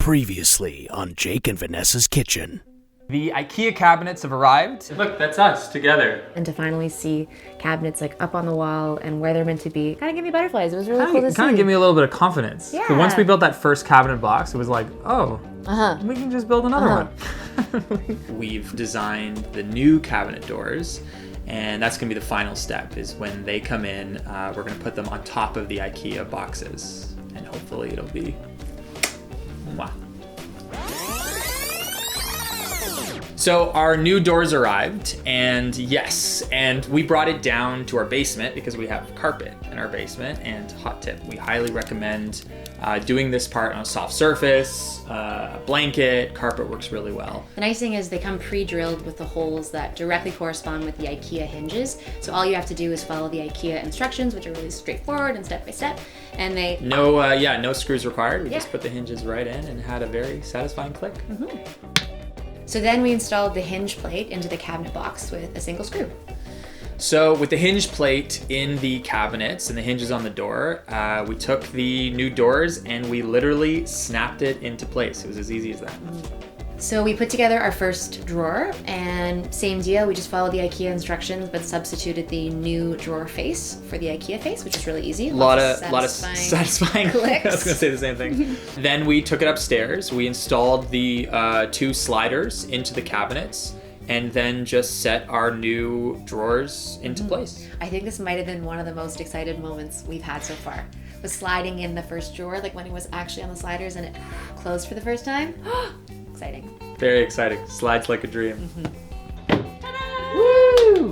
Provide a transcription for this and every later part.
Previously on Jake and Vanessa's Kitchen. The IKEA cabinets have arrived. Look, that's us together. And to finally see cabinets like up on the wall and where they're meant to be, kind of give me butterflies. It was really cool to see. Kind of give me a little bit of confidence. Yeah. But once we built that first cabinet box, it was like, oh, we can just build another one. We've designed the new cabinet doors, and that's gonna be the final step, is when they come in, we're gonna put them on top of the IKEA boxes, and hopefully it'll be, wow. So our new doors arrived, and yes, and we brought it down to our basement because we have carpet in our basement. And hot tip, we highly recommend doing this part on a soft surface, a blanket. Carpet works really well. The nice thing is they come pre-drilled with the holes that directly correspond with the IKEA hinges. So all you have to do is follow the IKEA instructions, which are really straightforward and step by step. And they no screws required. We just put the hinges right in and had a very satisfying click. So then we installed the hinge plate into the cabinet box with a single screw. So with the hinge plate in the cabinets and the hinges on the door, we took the new doors and we literally snapped it into place. It was as easy as that. So we put together our first drawer, and same deal, we just followed the IKEA instructions but substituted the new drawer face for the IKEA face, which is really easy. A lot of satisfying clicks. I was gonna say the same thing. Then we took it upstairs. We installed the two sliders into the cabinets, and then just set our new drawers into place. I think this might have been one of the most excited moments we've had so far. Was sliding in the first drawer, like when it was actually on the sliders and it closed for the first time. Exciting. Very exciting. Slides like a dream. Woo!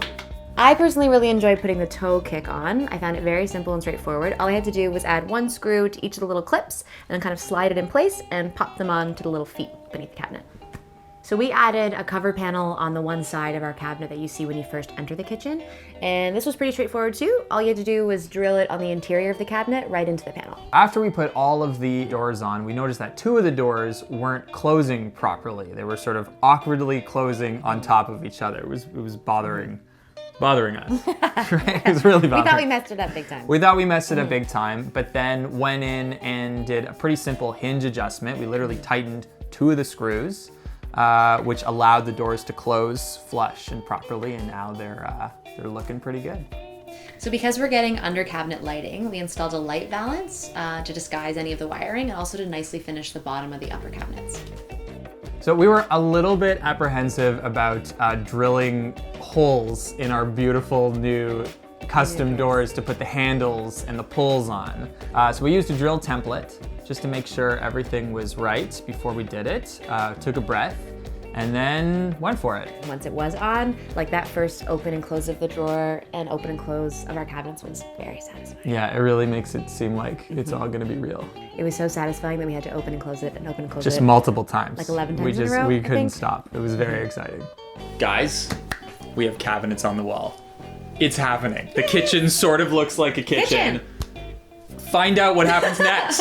I personally really enjoyed putting the Toekick on. I found it very simple and straightforward. All I had to do was add one screw to each of the little clips and then kind of slide it in place and pop them on to the little feet beneath the cabinet. So we added a cover panel on the one side of our cabinet that you see when you first enter the kitchen. And this was pretty straightforward too. All you had to do was drill it on the interior of the cabinet right into the panel. After we put all of the doors on, we noticed that two of the doors weren't closing properly. They were sort of awkwardly closing on top of each other. It was bothering us, right? It was really bothering. We thought we messed it up big time. We thought we messed it up big time, but then went in and did a pretty simple hinge adjustment. We literally tightened two of the screws, which allowed the doors to close flush and properly, and now they're looking pretty good. So because we're getting under cabinet lighting, we installed a light valance to disguise any of the wiring and also to nicely finish the bottom of the upper cabinets. So we were a little bit apprehensive about drilling holes in our beautiful new custom doors to put the handles and the pulls on. So we used a drill template just to make sure everything was right before we did it. Took a breath and then went for it. Once it was on, like that first open and close of the drawer and open and close of our cabinets was very satisfying. Yeah, it really makes it seem like it's all gonna be real. It was so satisfying that we had to open and close it and open and close it. Just multiple times. Like 11 times in a row, We I couldn't think. stop. It was very exciting. Guys, we have cabinets on the wall. It's happening. The kitchen sort of looks like a kitchen. Find out what happens next.